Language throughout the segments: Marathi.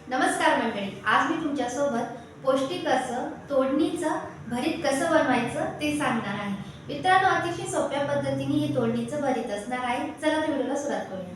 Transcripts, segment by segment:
नमस्कार मंडळी, आज मी तुमच्यासोबत पौष्टिक असं तोडणीचं भरीत कसं बनवायचं ते सांगणार आहे। मित्रांनो, अतिशय सोप्या पद्धतीने हे तोडणीचं भरीत असणार आहे। चला तर व्हिडिओला सुरुवात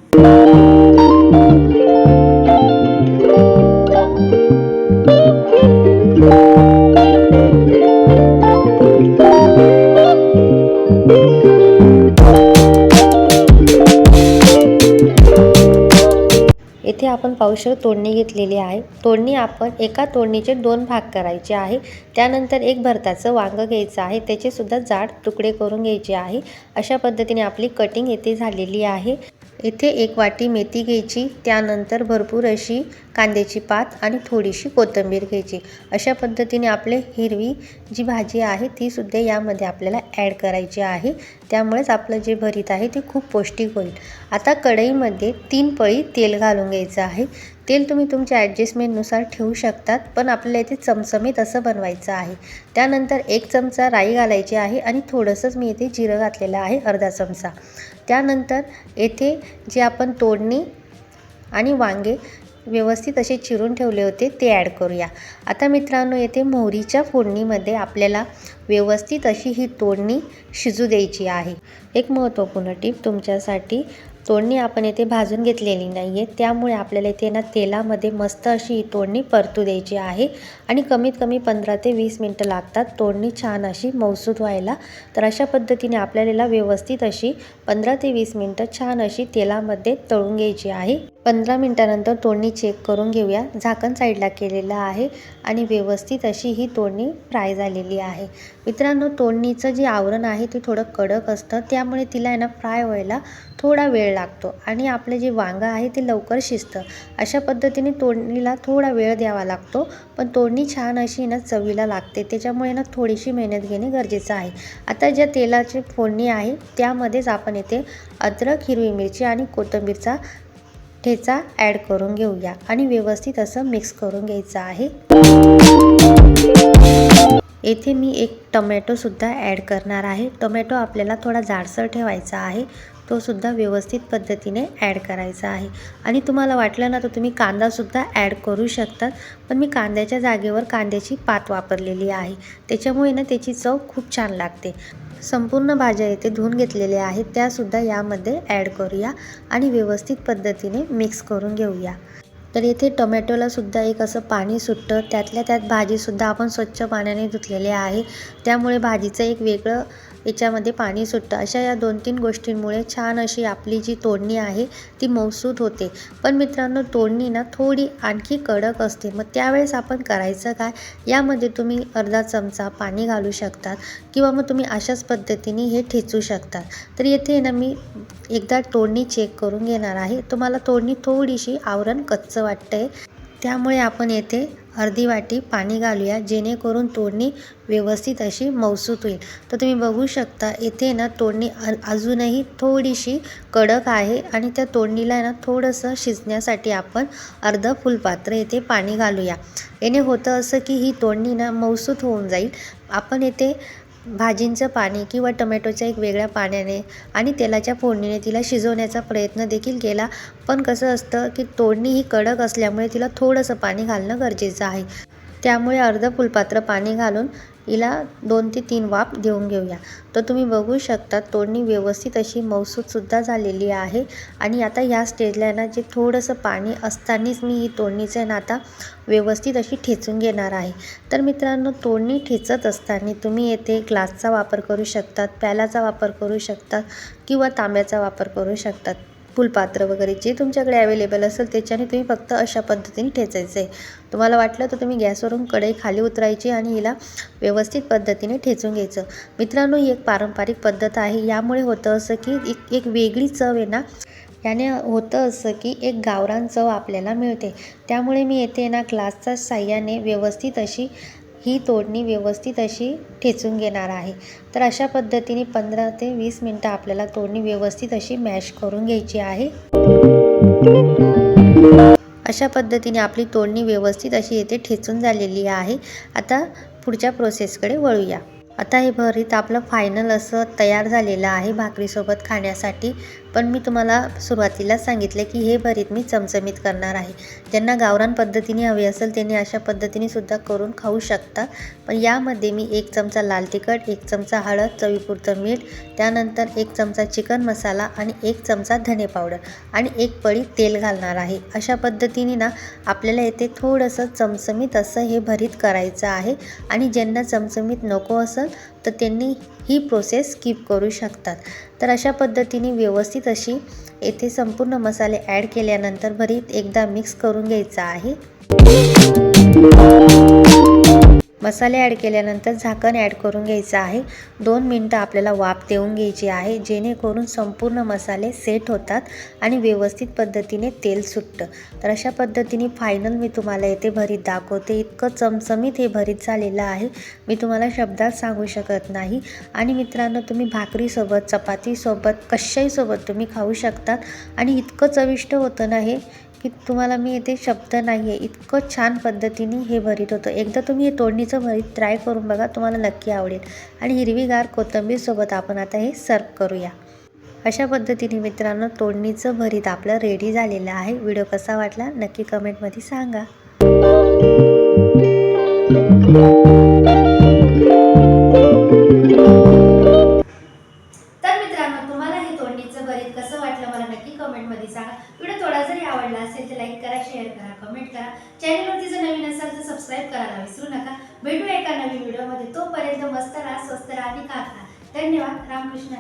इथे आपण पावशेर तोडणी घेतलेली आहे। तोडणी आपण एका तोडणीचे 2 भाग करायचे आहे। त्यानंतर एक भरताचं वांग घ्यायचं आहे, त्याचे सुद्धा जाड तुकडे करून घ्यायचे आहे। अशा पद्धतीने आपली कटिंग इथे झालेली आहे। इथे 1 वाटी मेथी घ्यायची, त्यानंतर भरपूर अशी कांद्याची पात आणि थोडीशी कोथिंबीर घ्यायची। अशा पद्धतीने आपले हिरवी जी भाजी आहे ती सुद्धा यामध्ये आपल्याला ॲड करायची आहे। त्यामुळेच आपलं जे भरीत आहे ते खूप पौष्टिक होईल। आता कढईमध्ये 3 पळी तेल घालून घ्यायचं आहे। तेल तुम्ही तुमच्या ॲडजस्टमेंटनुसार ठेवू शकतात, पण आपल्याला इथे चमचमीत असं बनवायचं आहे। त्यानंतर 1 चमचा राई घालायची आहे आणि थोडंसंच मी इथे जिरं घातलेलं आहे, अर्धा चमचा। त्यानंतर येथे जे आपण तोडणी आणि वांगे व्यवस्थित असे चिरून ठेवले होते ते ॲड करूया। आता मित्रांनो, येथे मोहरीच्या फोडणीमध्ये आपल्याला व्यवस्थित अशी ही तोडणी शिजू द्यायची आहे। एक महत्त्वपूर्ण टिप तुमच्यासाठी, तोडणी आपण येथे भाजून घेतलेली नाही आहे, त्यामुळे आपल्याला इथे ना तेलामध्ये मस्त अशी ही तोडणी परतू द्यायची आहे आणि कमीत कमी 15 ते 20 मिनटं लागतात तोडणी छान अशी मऊसूत व्हायला। तर अशा पद्धतीने आपल्याला व्यवस्थित अशी 15 ते 20 मिनटं छान अशी तेलामध्ये तळून घ्यायची आहे। 15 मिनटानंतर तोडणी चेक करून घेऊया। झाकण साईडला केलेलं आहे आणि व्यवस्थित अशी ही तोडणी फ्राय झालेली आहे। मित्रांनो, तोडणीचं जे आवरण आहे ते थोडं कडक असतं, त्यामुळे तिला आहे ना फ्राय व्हायला थोडा वेळ लागतो आणि आपलं जे वांगं आहे ते लवकर शिजतं। अशा पद्धतीने तोडणीला थोडा वेळ द्यावा लागतो, पण तोडणी छान अशी ना चवीला लागते, त्याच्यामुळे ना थोडीशी मेहनत घेणे गरजेचं आहे। आता ज्या तेलाची फोडणी आहे त्यामध्येच आपण इथे अद्रक, हिरवी मिरची आणि कोथिंबीरचा ठेचा ॲड करून घेऊया आणि व्यवस्थित असं मिक्स करून घ्यायचं आहे। येथे मी 1 टोमॅटो सुद्धा ॲड करणार आहे। टोमॅटो आपल्याला थोडा जाडसर ठेवायचा आहे, तो सुद्धा व्यवस्थित पद्धतीने ॲड करायचा आहे। आणि तुम्हाला वाटलं ना तर तुम्ही कांदा सुद्धा ॲड करू शकतात, पण मी कांद्याच्या जागेवर कांद्याची पात वापरलेली आहे, त्याच्यामुळे ना त्याची चव खूप छान लागते। संपूर्ण भाज्या इथे धुवून घेतलेल्या आहेत, त्यासुद्धा यामध्ये ॲड करूया आणि व्यवस्थित पद्धतीने मिक्स करून घेऊया। तर इथे टोमॅटोला सुद्धा एक असं पाणी सुटतं, त्यातल्या त्यात भाजीसुद्धा आपण स्वच्छ पाण्याने धुतलेली आहे, त्यामुळे भाजीचं एक वेगळं याच्यामध्ये पाणी सुटतं। अशा या 2-3 गोष्टींमुळे छान अशी आपली जी तोडणी आहे ती मऊसूत होते। पण मित्रांनो, तोडणी ना थोडी आणखी कडक असते, मग त्यावेळेस आपण करायचं काय, यामध्ये तुम्ही अर्धा चमचा पाणी घालू शकतात किंवा मग तुम्ही अशाच पद्धतीने हे ठेचू शकतात। तर येथे ना मी एकदा तोडणी चेक करून घेणार आहे। तुम्हाला तोडणी थोडीशी आवरण कच्चं वाटतंय, त्यामुळे आपण येथे अर्धी वाटी पाणी घालूया, जेणेकरून तोडणी व्यवस्थित अशी मऊसूत होईल। तर तुम्ही बघू शकता इथे ना तोडणी अजूनही थोडीशी कडक आहे आणि त्या तोडणीला ना थोडंसं शिजण्यासाठी आपण अर्ध फुलपात्र येथे पाणी घालूया। याने होतं असं की ही तोडणी ना मऊसूत होऊन जाईल। आपण येथे भाजींचं पाणी किंवा टोमॅटोच्या एक वेगळ्या पाण्याने आणि तेलाच्या फोडणीने तिला शिजवण्याचा प्रयत्न देखील केला, पण कसं असतं की तोडणी ही कडक असल्यामुळे तिला थोडंसं पाणी घालणं गरजेचं आहे। त्यामुळे अर्ध फुलपात्र पाणी घालून हिला 2 ते 3 वाफ देऊन घेऊया। तर तुम्ही बघू शकता तोडणी व्यवस्थित अशी मऊसूतसुद्धा झालेली आहे आणि आता या स्टेजला ना जे थोडंसं पाणी असतानाच मी ही तोडणीचं ना आता व्यवस्थित अशी ठेचून घेणार आहे। तर मित्रांनो, तोडणी ठेचत असताना तुम्ही येथे ग्लासचा वापर करू शकतात, प्यालाचा वापर करू शकतात किंवा तांब्याचा वापर करू शकतात। फुलपात्र वगैरे जे तुमच्याकडे अवेलेबल असेल त्याच्याने तुम्ही फक्त अशा पद्धतीने ठेचायचं आहे। तुम्हाला वाटलं तर तुम्ही गॅसवरून कढई खाली उतरायची आणि हिला व्यवस्थित पद्धतीने ठेचून घ्यायचं। मित्रांनो, ही एक पारंपरिक पद्धत आहे, यामुळे होतं असं की एक वेगळी चव आहे ना, याने होतं असं की एक गावरान चव आपल्याला मिळते। त्यामुळे मी येथे ना ग्लासच्या साहाय्याने व्यवस्थित अशी ही तोडणी व्यवस्थित अशी ठेचून घेणार आहे। तर अशा पद्धतीने 15 ते 20 मिनटं आपल्याला तोडणी व्यवस्थित अशी मॅश करून घ्यायची आहे। अशा पद्धतीने आपली तोडणी व्यवस्थित अशी येथे ठेचून झालेली आहे। आता पुढच्या प्रोसेसकडे वळूया। आता हे भरीत आपलं फायनल असं तयार झालेलं आहे भाकरीसोबत खाण्यासाठी। पण मी तुम्हाला सुरुवातीला सांगितले की हे भरीत मी चमचमीत करणार आहे. ज्यांना गावरान पद्धतीने हवी असेल त्यांनी अशा पद्धतीने सुद्धा करून खाऊ शकतात. पण यामध्ये मी 1 चमचा लाल तिखट, 1 चमचा हळद, चवीपुरतं मीठ, त्यानंतर 1 चमचा चिकन मसाला आणि 1 चमचा धने पावडर आणि 1 पळी तेल घालणार आहे. अशा पद्धतीने ना आपल्याला येथे थोडंसं चमचमीत असं हे भरीत करायचं आहे. आणि ज्यांना चमचमीत नको असेल तर त्यांनी ही प्रोसेस स्किप करू शकतात. तर अशा पद्धतीने व्यवस्थित अशी येथे संपूर्ण मसाले ॲड केल्यानंतर भरीत एकदा मिक्स करून घ्यायचं आहे. मसाले ॲड केल्यानंतर झाकण ॲड करून घ्यायचं आहे. 2 मिनटं आपल्याला वाफ देऊन घ्यायची आहे, जेणेकरून संपूर्ण मसाले सेट होतात आणि व्यवस्थित पद्धतीने तेल सुटतं. तर अशा पद्धतीने फायनल मी तुम्हाला येथे भरीत दाखवते. इतकं चमचमीत हे भरीत झालेलं आहे, मी तुम्हाला शब्दात सांगू शकत नाही. आणि मित्रांनो, तुम्ही भाकरीसोबत, चपातीसोबत, कशाहीसोबत तुम्ही खाऊ शकतात आणि इतकं चविष्ट होतं ना हे की तुम्हाला मी येथे शब्द नाही आहे, इतकं छान पद्धतीने हे भरीत होतं. एकदा तुम्ही हे तोडणीचं भरीत ट्राय करून बघा, तुम्हाला नक्की आवडेल. आणि हिरवीगार कोथिंबीरसोबत आपण आता हे सर्व करूया. अशा पद्धतीने मित्रांनो तोडणीचं भरीत आपलं रेडी झालेलं आहे. व्हिडिओ कसा वाटला नक्की कमेंटमध्ये सांगा. तर मित्रांनो, तुम्हाला हे तोडणीचं भरीत कसं वाटलं मला नक्की कमेंटमध्ये सांगा. व्हिडिओ थोडा जरी आवडला असेल तर लाईक करा, शेअर करा, कमेंट करा. चॅनलवरती जर नवीन असाल तर सबस्क्राईब करायला विसरू नका. भेटूया एका नवीन व्हिडिओमध्ये. तोपर्यंत मस्त राहा, स्वस्त राहा आणि खात राहा. धन्यवाद. रामकृष्ण.